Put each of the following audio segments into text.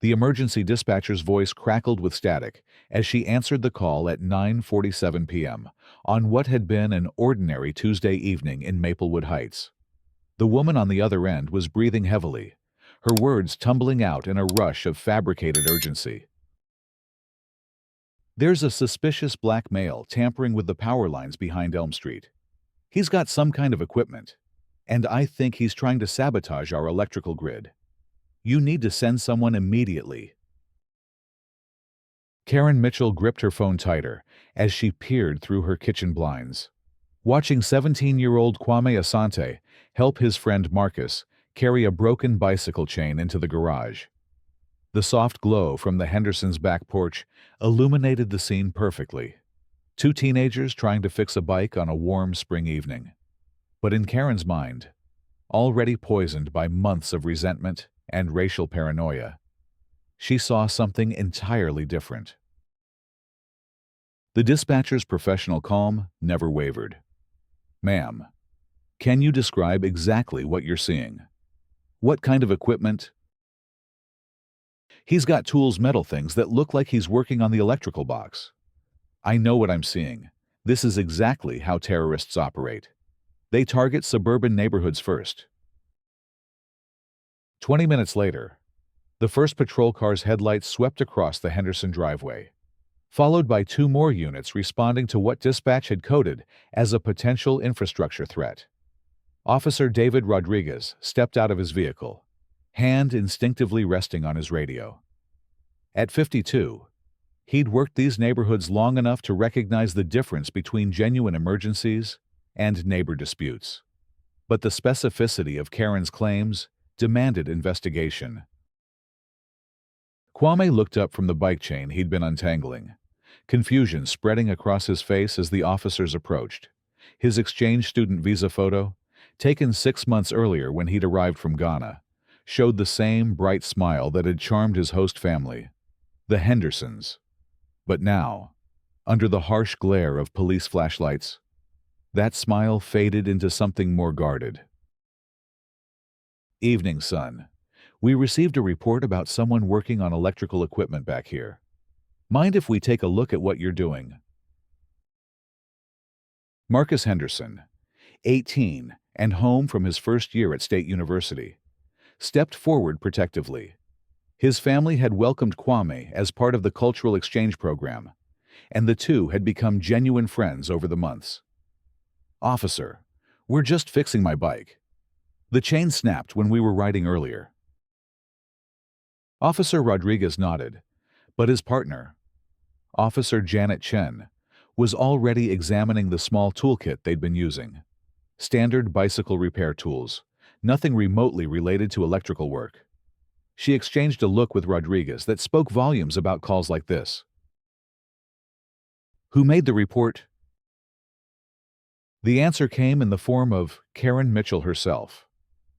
The emergency dispatcher's voice crackled with static as she answered the call at 9:47 p.m. on what had been an ordinary Tuesday evening in Maplewood Heights. The woman on the other end was breathing heavily, her words tumbling out in a rush of fabricated urgency. "There's a suspicious black male tampering with the power lines behind Elm Street. He's got some kind of equipment, and I think he's trying to sabotage our electrical grid. You need to send someone immediately." Karen Mitchell gripped her phone tighter as she peered through her kitchen blinds, watching 17-year-old Kwame Asante help his friend Marcus carry a broken bicycle chain into the garage. The soft glow from the Hendersons' back porch illuminated the scene perfectly. Two teenagers trying to fix a bike on a warm spring evening. But in Karen's mind, already poisoned by months of resentment and racial paranoia, she saw something entirely different. The dispatcher's professional calm never wavered. "Ma'am, can you describe exactly what you're seeing? What kind of equipment?" "He's got tools, metal things that look like he's working on the electrical box." "I know what I'm seeing. This is exactly how terrorists operate. They target suburban neighborhoods first." 20 minutes later, the first patrol car's headlights swept across the Henderson driveway, followed by two more units responding to what dispatch had coded as a potential infrastructure threat. Officer David Rodriguez stepped out of his vehicle, hand instinctively resting on his radio. At 52, he'd worked these neighborhoods long enough to recognize the difference between genuine emergencies and neighbor disputes. But the specificity of Karen's claims demanded investigation. Kwame looked up from the bike chain he'd been untangling, confusion spreading across his face as the officers approached. His exchange student visa photo, taken 6 months earlier when he'd arrived from Ghana, showed the same bright smile that had charmed his host family, the Hendersons. But now, under the harsh glare of police flashlights, that smile faded into something more guarded. "Evening, son. We received a report about someone working on electrical equipment back here. Mind if we take a look at what you're doing?" Marcus Henderson, 18 and home from his first year at State University, stepped forward protectively. His family had welcomed Kwame as part of the cultural exchange program, and the two had become genuine friends over the months. "Officer, we're just fixing my bike. The chain snapped when we were riding earlier." Officer Rodriguez nodded, but his partner, Officer Janet Chen, was already examining the small toolkit they'd been using. Standard bicycle repair tools, nothing remotely related to electrical work. She exchanged a look with Rodriguez that spoke volumes about calls like this. "Who made the report?" The answer came in the form of Karen Mitchell herself,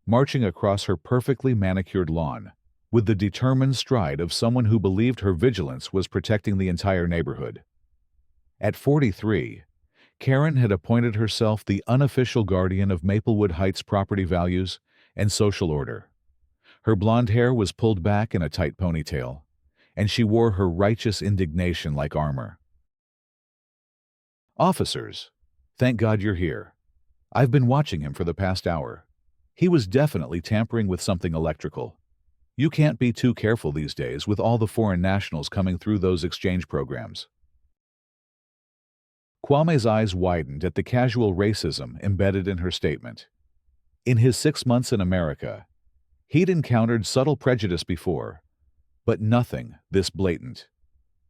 marching across her perfectly manicured lawn, with the determined stride of someone who believed her vigilance was protecting the entire neighborhood. At 43, Karen had appointed herself the unofficial guardian of Maplewood Heights property values and social order. Her blonde hair was pulled back in a tight ponytail, and she wore her righteous indignation like armor. "Officers, thank God you're here. I've been watching him for the past hour. He was definitely tampering with something electrical. You can't be too careful these days with all the foreign nationals coming through those exchange programs." Kwame's eyes widened at the casual racism embedded in her statement. In his 6 months in America, he'd encountered subtle prejudice before, but nothing this blatant.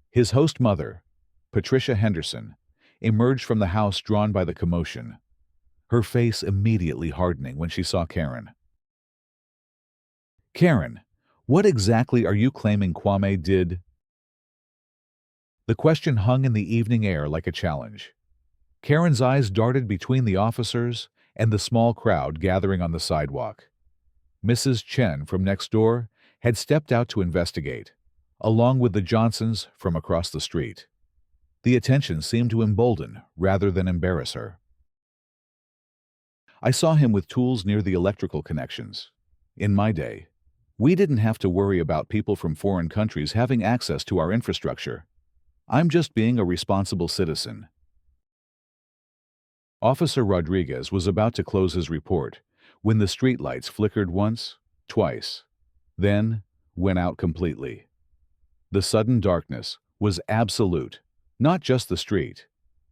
His host mother, Patricia Henderson, emerged from the house drawn by the commotion, her face immediately hardening when she saw Karen. "Karen, what exactly are you claiming Kwame did?" The question hung in the evening air like a challenge. Karen's eyes darted between the officers and the small crowd gathering on the sidewalk. Mrs. Chen from next door had stepped out to investigate, along with the Johnsons from across the street. The attention seemed to embolden rather than embarrass her. "I saw him with tools near the electrical connections. In my day, We didn't have to worry about people from foreign countries having access to our infrastructure. I'm just being a responsible citizen." Officer Rodriguez was about to close his report when the streetlights flickered once, twice, then went out completely. The sudden darkness was absolute. Not just the street,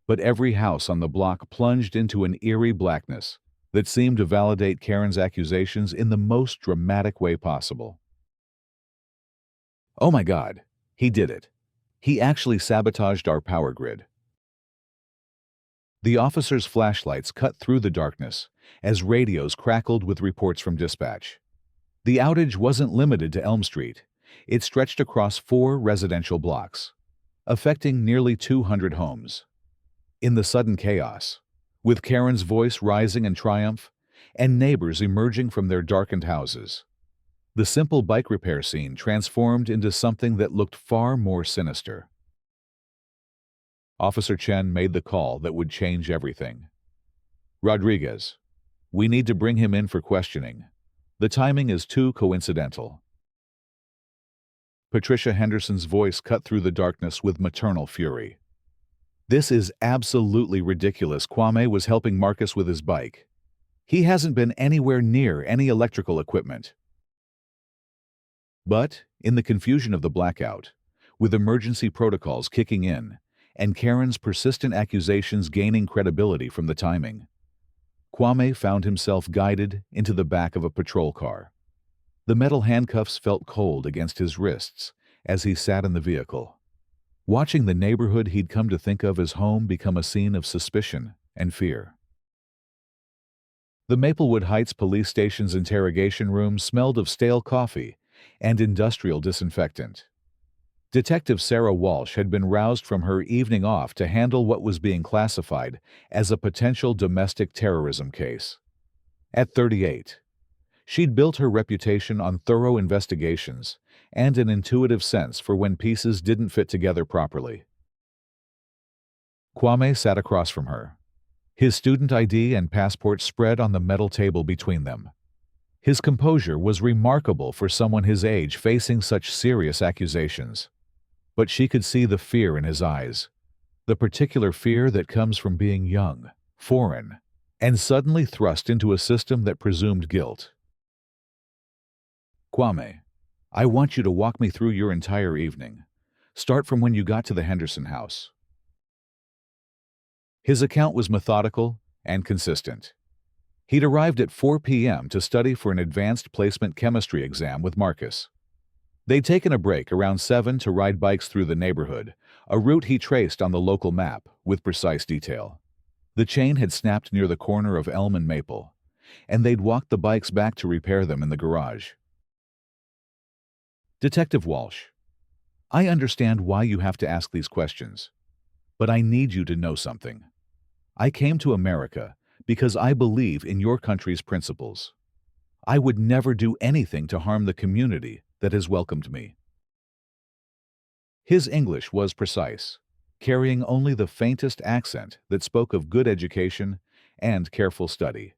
but every house on the block plunged into an eerie blackness that seemed to validate Karen's accusations in the most dramatic way possible. "Oh my God, he did it. He actually sabotaged our power grid." The officers' flashlights cut through the darkness as radios crackled with reports from dispatch. The outage wasn't limited to Elm Street. It stretched across 4 residential blocks, affecting nearly 200 homes. In the sudden chaos, with Karen's voice rising in triumph and neighbors emerging from their darkened houses, the simple bike repair scene transformed into something that looked far more sinister. Officer Chen made the call that would change everything. "Rodriguez, we need to bring him in for questioning. The timing is too coincidental." Patricia Henderson's voice cut through the darkness with maternal fury. "This is absolutely ridiculous. Kwame was helping Marcus with his bike. He hasn't been anywhere near any electrical equipment." But, in the confusion of the blackout, with emergency protocols kicking in, and Karen's persistent accusations gaining credibility from the timing, Kwame found himself guided into the back of a patrol car. The metal handcuffs felt cold against his wrists as he sat in the vehicle, watching the neighborhood he'd come to think of as home become a scene of suspicion and fear. The Maplewood Heights police station's interrogation room smelled of stale coffee and industrial disinfectant. Detective Sarah Walsh had been roused from her evening off to handle what was being classified as a potential domestic terrorism case. At 38, she'd built her reputation on thorough investigations and an intuitive sense for when pieces didn't fit together properly. Kwame sat across from her, his student ID and passport spread on the metal table between them. His composure was remarkable for someone his age facing such serious accusations. But she could see the fear in his eyes, the particular fear that comes from being young, foreign, and suddenly thrust into a system that presumed guilt. "Kwame, I want you to walk me through your entire evening. Start from when you got to the Henderson house." His account was methodical and consistent. He'd arrived at 4 p.m. to study for an advanced placement chemistry exam with Marcus. They'd taken a break around 7 to ride bikes through the neighborhood, a route he traced on the local map with precise detail. The chain had snapped near the corner of Elm and Maple, and they'd walked the bikes back to repair them in the garage. "Detective Walsh, I understand why you have to ask these questions, but I need you to know something. I came to America because I believe in your country's principles. I would never do anything to harm the community that has welcomed me." His English was precise, carrying only the faintest accent that spoke of good education and careful study.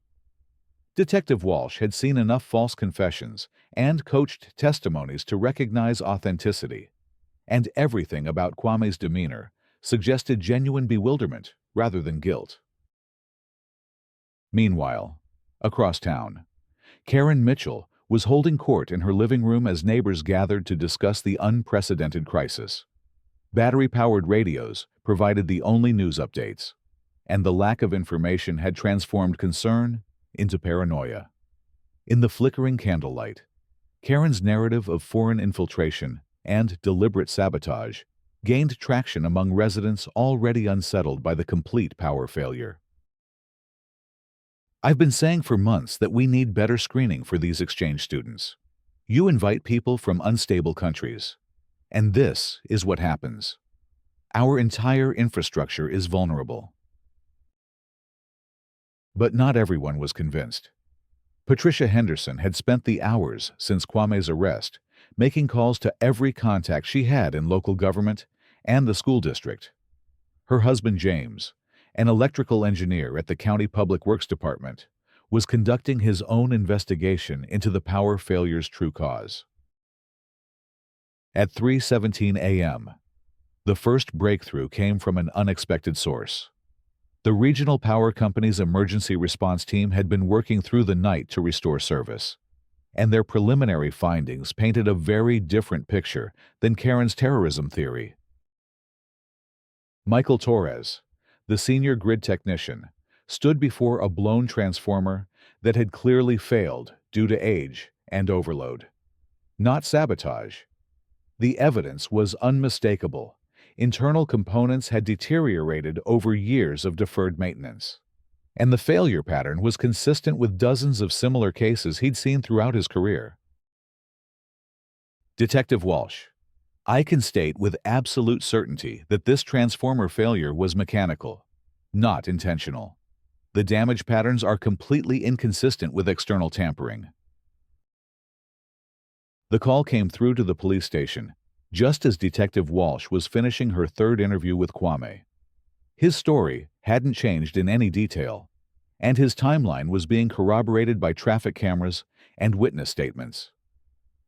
Detective Walsh had seen enough false confessions and coached testimonies to recognize authenticity, and everything about Kwame's demeanor suggested genuine bewilderment rather than guilt. Meanwhile, across town, Karen Mitchell was holding court in her living room as neighbors gathered to discuss the unprecedented crisis. Battery-powered radios provided the only news updates, and the lack of information had transformed concern into paranoia. In the flickering candlelight, Karen's narrative of foreign infiltration and deliberate sabotage gained traction among residents already unsettled by the complete power failure. "I've been saying for months that we need better screening for these exchange students. You invite people from unstable countries, and this is what happens. Our entire infrastructure is vulnerable." But not everyone was convinced. Patricia Henderson had spent the hours since Kwame's arrest making calls to every contact she had in local government and the school district. Her husband James, an electrical engineer at the County Public Works Department, was conducting his own investigation into the power failure's true cause. At 3:17 a.m., the first breakthrough came from an unexpected source. The regional power company's emergency response team had been working through the night to restore service, and their preliminary findings painted a very different picture than Karen's terrorism theory. Michael Torres, the senior grid technician, stood before a blown transformer that had clearly failed due to age and overload. Not sabotage. The evidence was unmistakable. Internal components had deteriorated over years of deferred maintenance, and the failure pattern was consistent with dozens of similar cases he'd seen throughout his career. Detective Walsh, I can state with absolute certainty that this transformer failure was mechanical, not intentional. The damage patterns are completely inconsistent with external tampering. The call came through to the police station just as Detective Walsh was finishing her third interview with Kwame. His story hadn't changed in any detail, and his timeline was being corroborated by traffic cameras and witness statements.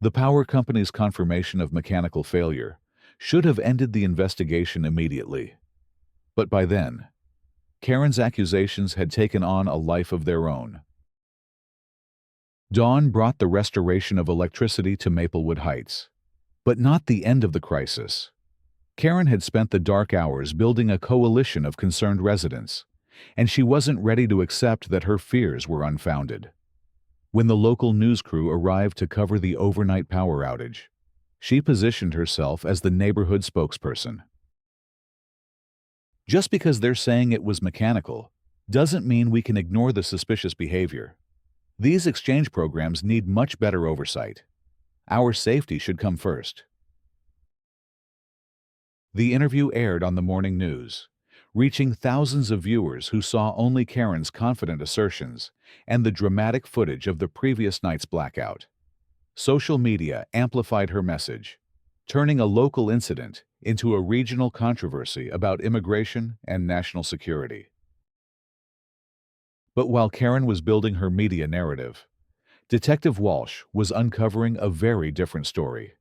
The power company's confirmation of mechanical failure should have ended the investigation immediately. But by then, Karen's accusations had taken on a life of their own. Dawn brought the restoration of electricity to Maplewood Heights, but not the end of the crisis. Karen had spent the dark hours building a coalition of concerned residents, and she wasn't ready to accept that her fears were unfounded. When the local news crew arrived to cover the overnight power outage, she positioned herself as the neighborhood spokesperson. Just because they're saying it was mechanical doesn't mean we can ignore the suspicious behavior. These exchange programs need much better oversight. Our safety should come first. The interview aired on the morning news, reaching thousands of viewers who saw only Karen's confident assertions and the dramatic footage of the previous night's blackout. Social media amplified her message, turning a local incident into a regional controversy about immigration and national security. But while Karen was building her media narrative, Detective Walsh was uncovering a very different story.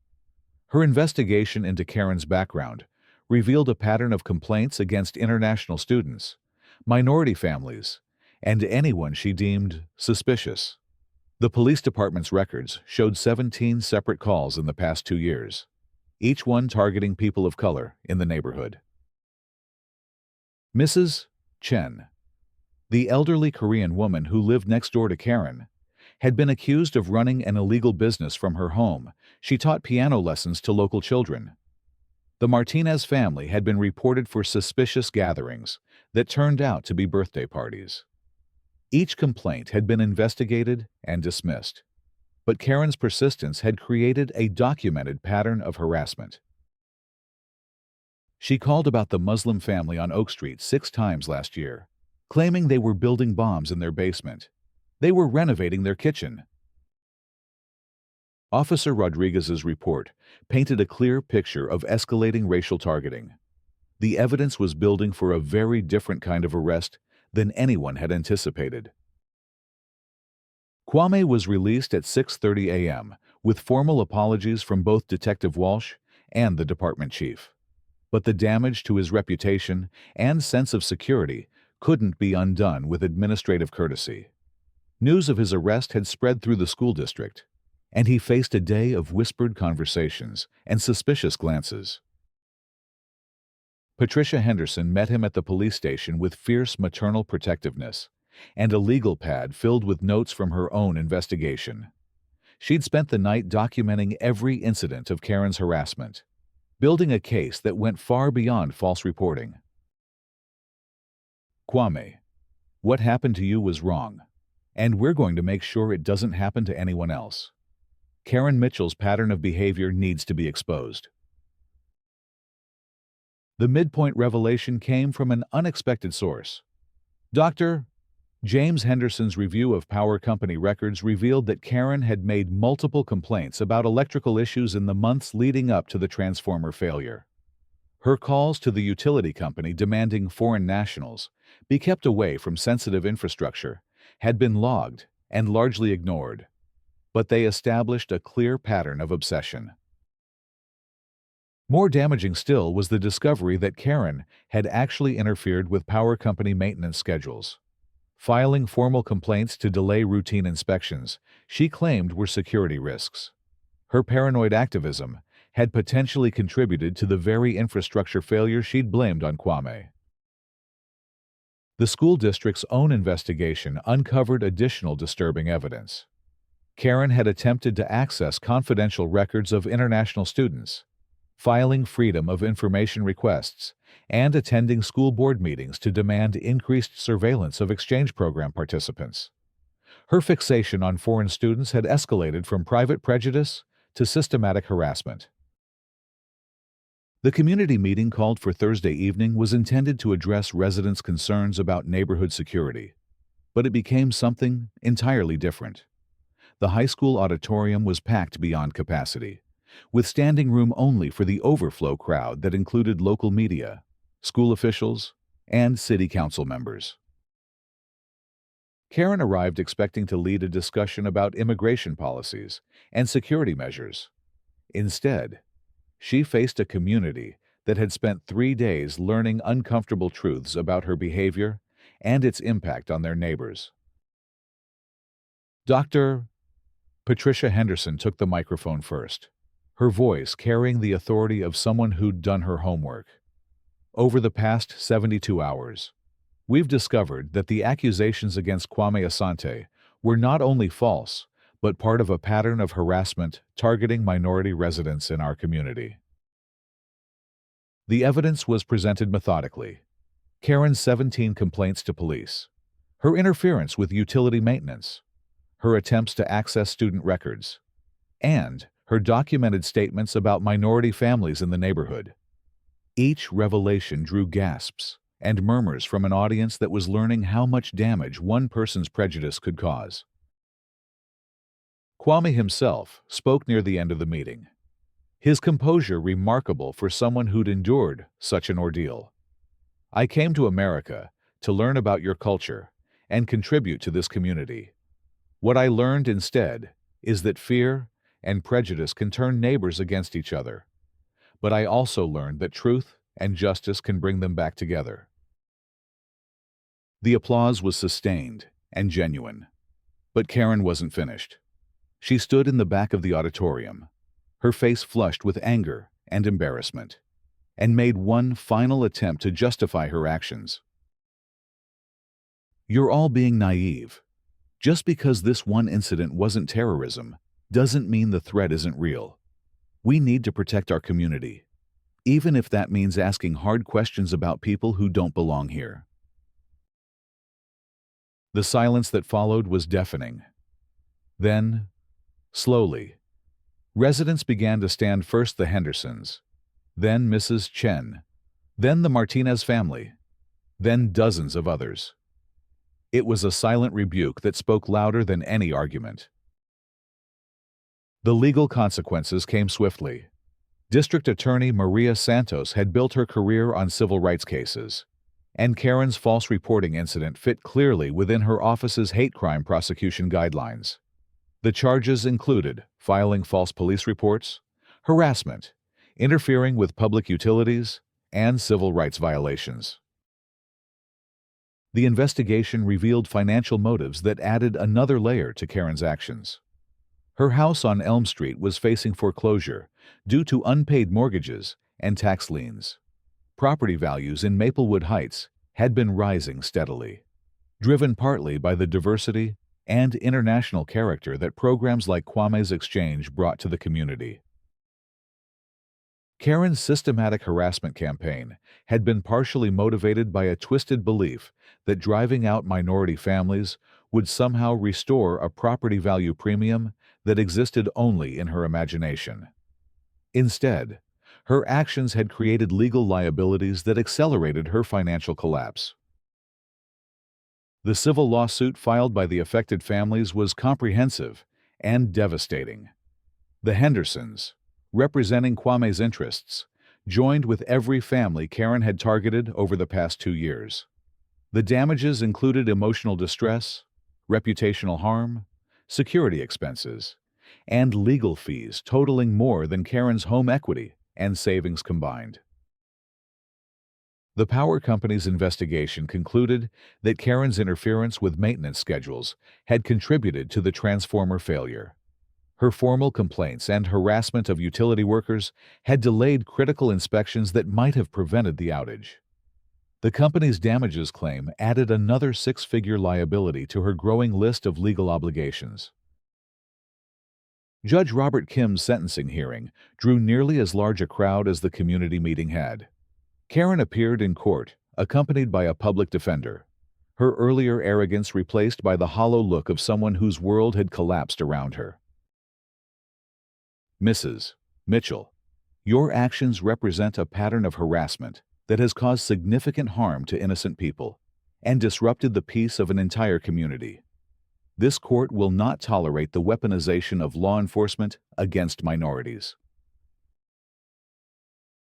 Her investigation into Karen's background revealed a pattern of complaints against international students, minority families, and anyone she deemed suspicious. The police department's records showed 17 separate calls in the past 2 years, each one targeting people of color in the neighborhood. Mrs. Chen, the elderly Korean woman who lived next door to Karen, had been accused of running an illegal business from her home. She taught piano lessons to local children. The Martinez family had been reported for suspicious gatherings that turned out to be birthday parties. Each complaint had been investigated and dismissed, but Karen's persistence had created a documented pattern of harassment. She called about the Muslim family on Oak Street 6 times last year, claiming they were building bombs in their basement. They were renovating their kitchen. Officer Rodriguez's report painted a clear picture of escalating racial targeting. The evidence was building for a very different kind of arrest than anyone had anticipated. Kwame was released at 6:30 a.m. with formal apologies from both Detective Walsh and the department chief. But the damage to his reputation and sense of security couldn't be undone with administrative courtesy. News of his arrest had spread through the school district, and he faced a day of whispered conversations and suspicious glances. Patricia Henderson met him at the police station with fierce maternal protectiveness and a legal pad filled with notes from her own investigation. She'd spent the night documenting every incident of Karen's harassment, building a case that went far beyond false reporting. Kwame, what happened to you was wrong, and we're going to make sure it doesn't happen to anyone else. Karen Mitchell's pattern of behavior needs to be exposed. The midpoint revelation came from an unexpected source. Dr. James Henderson's review of power company records revealed that Karen had made multiple complaints about electrical issues in the months leading up to the transformer failure. Her calls to the utility company demanding foreign nationals be kept away from sensitive infrastructure had been logged and largely ignored, but they established a clear pattern of obsession. More damaging still was the discovery that Karen had actually interfered with power company maintenance schedules. Filing formal complaints to delay routine inspections she claimed were security risks. Her paranoid activism had potentially contributed to the very infrastructure failure she'd blamed on Kwame. The school district's own investigation uncovered additional disturbing evidence. Karen had attempted to access confidential records of international students, filing Freedom of Information requests, and attending school board meetings to demand increased surveillance of exchange program participants. Her fixation on foreign students had escalated from private prejudice to systematic harassment. The community meeting called for Thursday evening was intended to address residents' concerns about neighborhood security, but it became something entirely different. The high school auditorium was packed beyond capacity, with standing room only for the overflow crowd that included local media, school officials, and city council members. Karen arrived expecting to lead a discussion about immigration policies and security measures. Instead, she faced a community that had spent 3 days learning uncomfortable truths about her behavior and its impact on their neighbors. Dr. Patricia Henderson took the microphone first, her voice carrying the authority of someone who'd done her homework. Over the past 72 hours, we've discovered that the accusations against Kwame Asante were not only false, but part of a pattern of harassment targeting minority residents in our community. The evidence was presented methodically. Karen's 17 complaints to police, her interference with utility maintenance, her attempts to access student records, and her documented statements about minority families in the neighborhood. Each revelation drew gasps and murmurs from an audience that was learning how much damage one person's prejudice could cause. Kwame himself spoke near the end of the meeting, his composure remarkable for someone who'd endured such an ordeal. "I came to America to learn about your culture and contribute to this community. What I learned instead is that fear and prejudice can turn neighbors against each other. But I also learned that truth and justice can bring them back together." The applause was sustained and genuine. But Karen wasn't finished. She stood in the back of the auditorium, her face flushed with anger and embarrassment, and made one final attempt to justify her actions. "You're all being naive. Just because this one incident wasn't terrorism doesn't mean the threat isn't real. We need to protect our community, even if that means asking hard questions about people who don't belong here." The silence that followed was deafening. Then, slowly, residents began to stand, first the Hendersons, then Mrs. Chen, then the Martinez family, then dozens of others. It was a silent rebuke that spoke louder than any argument. The legal consequences came swiftly. District Attorney Maria Santos had built her career on civil rights cases, and Karen's false reporting incident fit clearly within her office's hate crime prosecution guidelines. The charges included filing false police reports, harassment, interfering with public utilities, and civil rights violations. The investigation revealed financial motives that added another layer to Karen's actions. Her house on Elm Street was facing foreclosure due to unpaid mortgages and tax liens. Property values in Maplewood Heights had been rising steadily, driven partly by the diversity and international character that programs like Kwame's Exchange brought to the community. Karen's systematic harassment campaign had been partially motivated by a twisted belief that driving out minority families would somehow restore a property value premium that existed only in her imagination. Instead, her actions had created legal liabilities that accelerated her financial collapse. The civil lawsuit filed by the affected families was comprehensive and devastating. The Hendersons, representing Kwame's interests, joined with every family Karen had targeted over the past 2 years. The damages included emotional distress, reputational harm, security expenses, and legal fees totaling more than Karen's home equity and savings combined. The power company's investigation concluded that Karen's interference with maintenance schedules had contributed to the transformer failure. Her formal complaints and harassment of utility workers had delayed critical inspections that might have prevented the outage. The company's damages claim added another six-figure liability to her growing list of legal obligations. Judge Robert Kim's sentencing hearing drew nearly as large a crowd as the community meeting had. Karen appeared in court, accompanied by a public defender, her earlier arrogance replaced by the hollow look of someone whose world had collapsed around her. Mrs. Mitchell, your actions represent a pattern of harassment that has caused significant harm to innocent people and disrupted the peace of an entire community. This court will not tolerate the weaponization of law enforcement against minorities.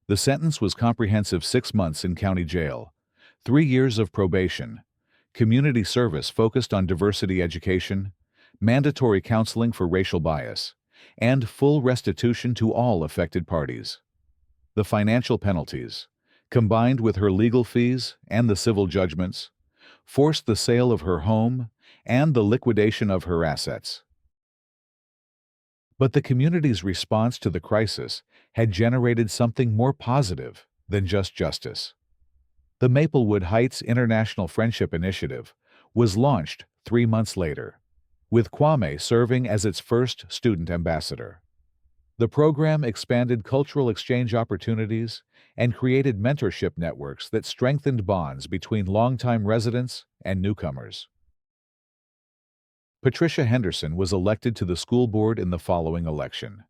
The sentence was comprehensive: 6 months in county jail, 3 years of probation, community service focused on diversity education, mandatory counseling for racial bias, and full restitution to all affected parties. The financial penalties, combined with her legal fees and the civil judgments, forced the sale of her home and the liquidation of her assets. But the community's response to the crisis had generated something more positive than just justice. The Maplewood Heights International Friendship Initiative was launched 3 months later, with Kwame serving as its first student ambassador. The program expanded cultural exchange opportunities and created mentorship networks that strengthened bonds between longtime residents and newcomers. Patricia Henderson was elected to the school board in the following election,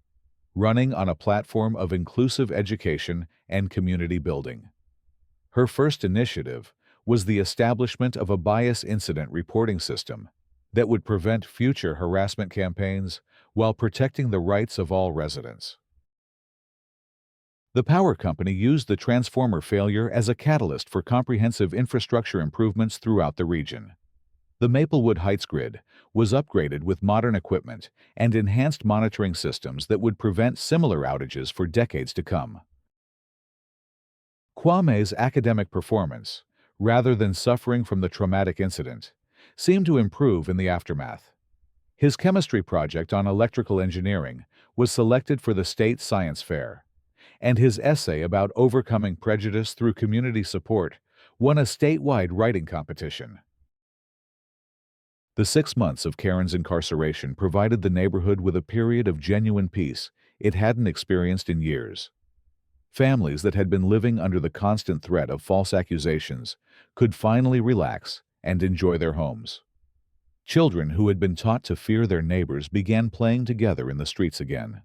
running on a platform of inclusive education and community building. Her first initiative was the establishment of a bias incident reporting system that would prevent future harassment campaigns while protecting the rights of all residents. The power company used the transformer failure as a catalyst for comprehensive infrastructure improvements throughout the region. The Maplewood Heights grid was upgraded with modern equipment and enhanced monitoring systems that would prevent similar outages for decades to come. Kwame's academic performance, rather than suffering from the traumatic incident, seemed to improve in the aftermath. His chemistry project on electrical engineering was selected for the state science fair, and his essay about overcoming prejudice through community support won a statewide writing competition. The 6 months of Karen's incarceration provided the neighborhood with a period of genuine peace it hadn't experienced in years. Families that had been living under the constant threat of false accusations could finally relax and enjoy their homes. Children who had been taught to fear their neighbors began playing together in the streets again.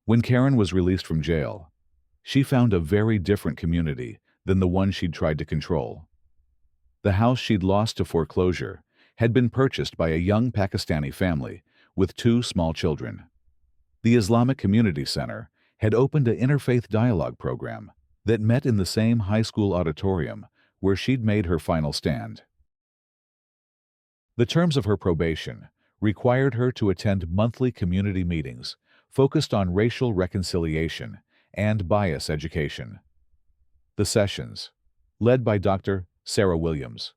When Karen was released from jail, she found a very different community than the one she'd tried to control. The house she'd lost to foreclosure had been purchased by a young Pakistani family with 2 small children. The Islamic Community Center had opened an interfaith dialogue program that met in the same high school auditorium where she'd made her final stand. The terms of her probation required her to attend monthly community meetings focused on racial reconciliation and bias education. The sessions, led by Dr. Sarah Williams,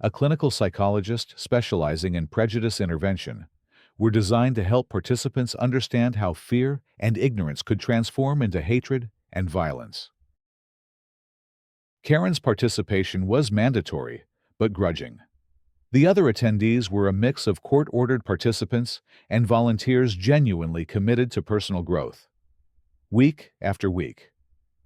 a clinical psychologist specializing in prejudice intervention, were designed to help participants understand how fear and ignorance could transform into hatred and violence. Karen's participation was mandatory, but grudging. The other attendees were a mix of court-ordered participants and volunteers genuinely committed to personal growth. Week after week,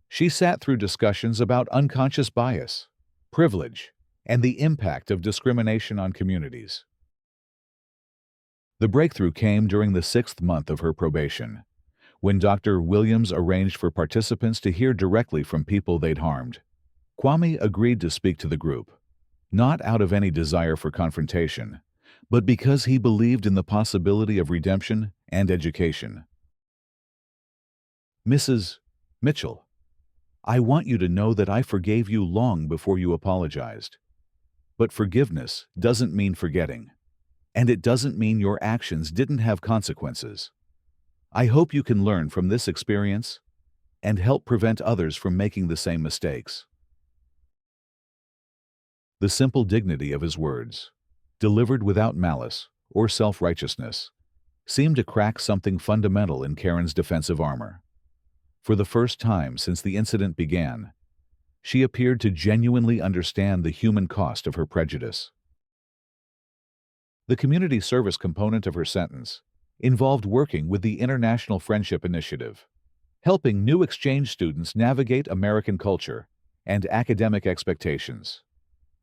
she sat through discussions about unconscious bias, privilege, and the impact of discrimination on communities. The breakthrough came during the 6th month of her probation, when Dr. Williams arranged for participants to hear directly from people they'd harmed. Kwame agreed to speak to the group, not out of any desire for confrontation, but because he believed in the possibility of redemption and education. Mrs. Mitchell, I want you to know that I forgave you long before you apologized. But forgiveness doesn't mean forgetting. And it doesn't mean your actions didn't have consequences. I hope you can learn from this experience and help prevent others from making the same mistakes. The simple dignity of his words, delivered without malice or self-righteousness, seemed to crack something fundamental in Karen's defensive armor. For the first time since the incident began, she appeared to genuinely understand the human cost of her prejudice. The community service component of her sentence involved working with the International Friendship Initiative, helping new exchange students navigate American culture and academic expectations.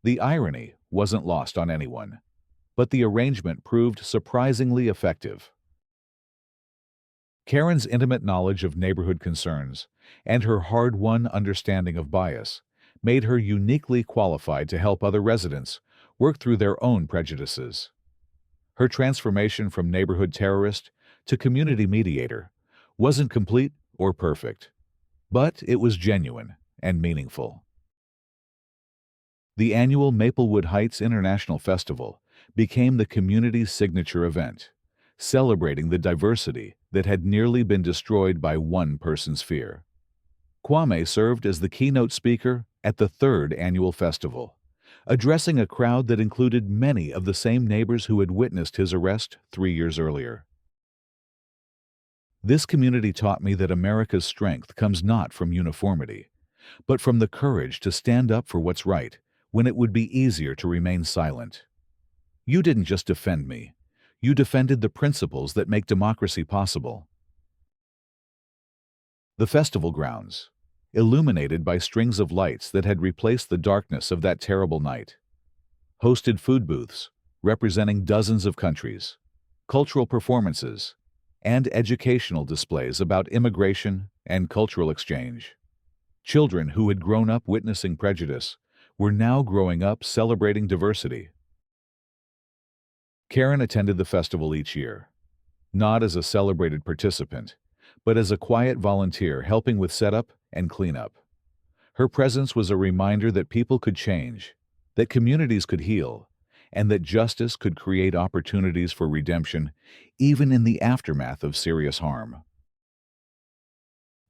The irony wasn't lost on anyone, but the arrangement proved surprisingly effective. Karen's intimate knowledge of neighborhood concerns and her hard-won understanding of bias made her uniquely qualified to help other residents work through their own prejudices. Her transformation from neighborhood terrorist to community mediator wasn't complete or perfect, but it was genuine and meaningful. The annual Maplewood Heights International Festival became the community's signature event, celebrating the diversity that had nearly been destroyed by one person's fear. Kwame served as the keynote speaker at the third annual festival, addressing a crowd that included many of the same neighbors who had witnessed his arrest 3 years earlier. This community taught me that America's strength comes not from uniformity, but from the courage to stand up for what's right when it would be easier to remain silent. You didn't just defend me. You defended the principles that make democracy possible. The festival grounds, illuminated by strings of lights that had replaced the darkness of that terrible night, hosted food booths representing dozens of countries, cultural performances, and educational displays about immigration and cultural exchange. Children who had grown up witnessing prejudice were now growing up celebrating diversity. Karen attended the festival each year, not as a celebrated participant, but as a quiet volunteer helping with setup and cleanup. Her presence was a reminder that people could change, that communities could heal, and that justice could create opportunities for redemption even in the aftermath of serious harm.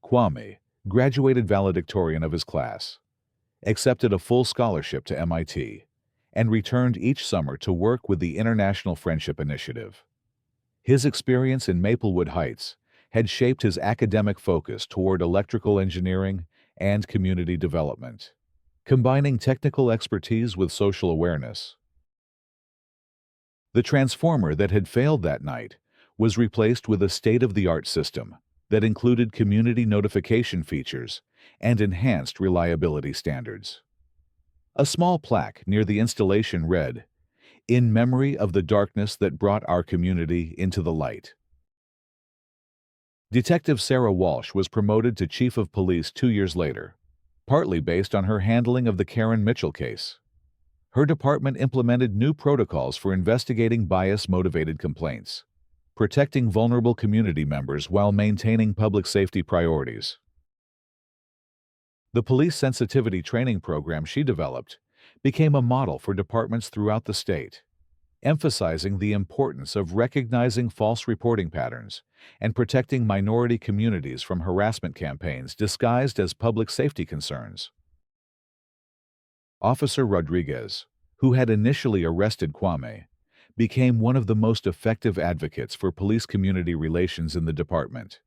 Kwame graduated valedictorian of his class, accepted a full scholarship to MIT, and returned each summer to work with the International Friendship Initiative. His experience in Maplewood Heights had shaped his academic focus toward electrical engineering and community development, combining technical expertise with social awareness. The transformer that had failed that night was replaced with a state-of-the-art system that included community notification features and enhanced reliability standards. A small plaque near the installation read, "In memory of the darkness that brought our community into the light." Detective Sarah Walsh was promoted to Chief of Police 2 years later, partly based on her handling of the Karen Mitchell case. Her department implemented new protocols for investigating bias-motivated complaints, protecting vulnerable community members while maintaining public safety priorities. The police sensitivity training program she developed became a model for departments throughout the state, emphasizing the importance of recognizing false reporting patterns and protecting minority communities from harassment campaigns disguised as public safety concerns. Officer Rodriguez, who had initially arrested Kwame, became one of the most effective advocates for police-community relations in the department.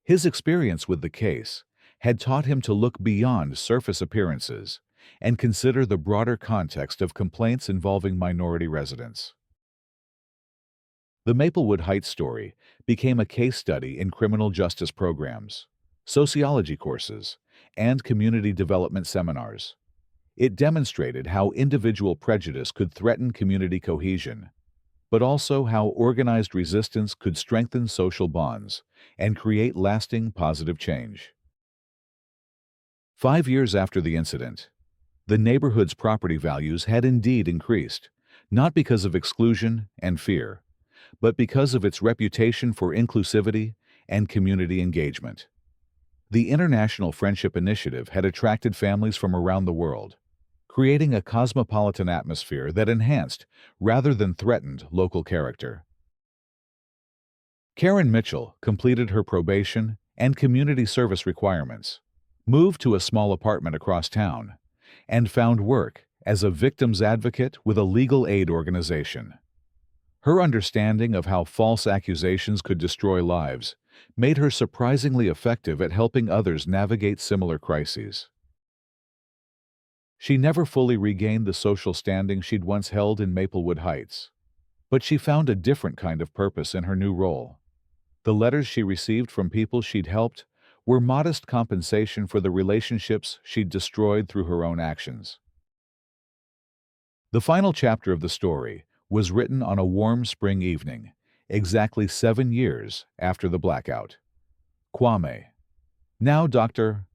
His experience with the case had taught him to look beyond surface appearances and consider the broader context of complaints involving minority residents. The Maplewood Heights story became a case study in criminal justice programs, sociology courses, and community development seminars. It demonstrated how individual prejudice could threaten community cohesion, but also how organized resistance could strengthen social bonds and create lasting positive change. 5 years after the incident, the neighborhood's property values had indeed increased, not because of exclusion and fear, but because of its reputation for inclusivity and community engagement. The International Friendship Initiative had attracted families from around the world, creating a cosmopolitan atmosphere that enhanced, rather than threatened, local character. Karen Mitchell completed her probation and community service requirements, moved to a small apartment across town, and found work as a victim's advocate with a legal aid organization. Her understanding of how false accusations could destroy lives made her surprisingly effective at helping others navigate similar crises. She never fully regained the social standing she'd once held in Maplewood Heights, but she found a different kind of purpose in her new role. The letters she received from people she'd helped were modest compensation for the relationships she'd destroyed through her own actions. The final chapter of the story was written on a warm spring evening, exactly 7 years after the blackout. Kwame, now Dr.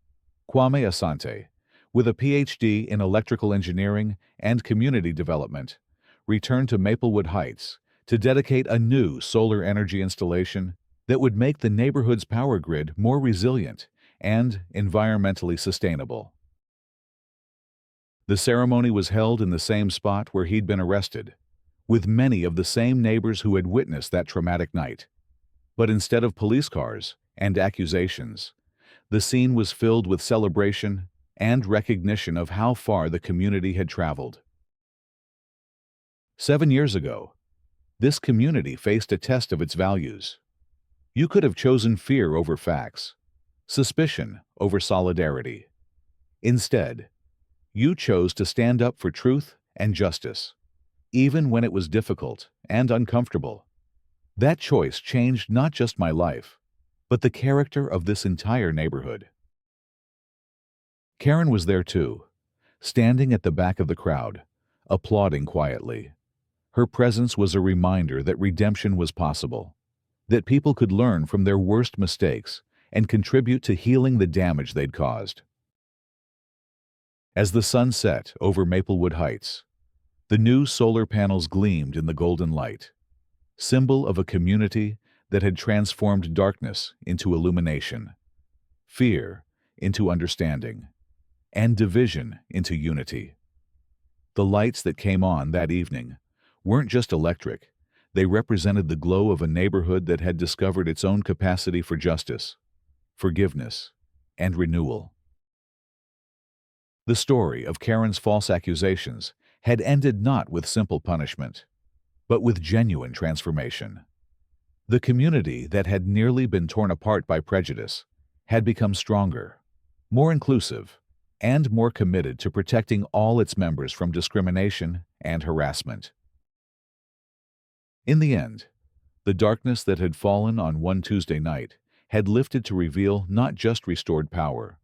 Kwame Asante, with a PhD in electrical engineering and community development, returned to Maplewood Heights to dedicate a new solar energy installation that would make the neighborhood's power grid more resilient and environmentally sustainable. The ceremony was held in the same spot where he'd been arrested, with many of the same neighbors who had witnessed that traumatic night. But instead of police cars and accusations, the scene was filled with celebration and recognition of how far the community had traveled. 7 years ago, this community faced a test of its values. You could have chosen fear over facts, suspicion over solidarity. Instead, you chose to stand up for truth and justice, even when it was difficult and uncomfortable. That choice changed not just my life, but the character of this entire neighborhood. Karen was there too, standing at the back of the crowd, applauding quietly. Her presence was a reminder that redemption was possible, that people could learn from their worst mistakes and contribute to healing the damage they'd caused. As the sun set over Maplewood Heights, the new solar panels gleamed in the golden light, symbol of a community that had transformed darkness into illumination, fear into understanding, and division into unity. The lights that came on that evening weren't just electric, they represented the glow of a neighborhood that had discovered its own capacity for justice, forgiveness, and renewal. The story of Karen's false accusations had ended not with simple punishment, but with genuine transformation. The community that had nearly been torn apart by prejudice had become stronger, more inclusive, and more committed to protecting all its members from discrimination and harassment. In the end, the darkness that had fallen on one Tuesday night had lifted to reveal not just restored power,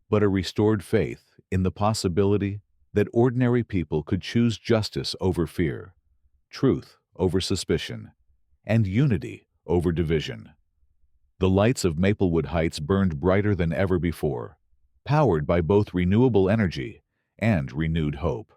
but a restored faith in the possibility that ordinary people could choose justice over fear, truth over suspicion, and unity over division. The lights of Maplewood Heights burned brighter than ever before, powered by both renewable energy and renewed hope.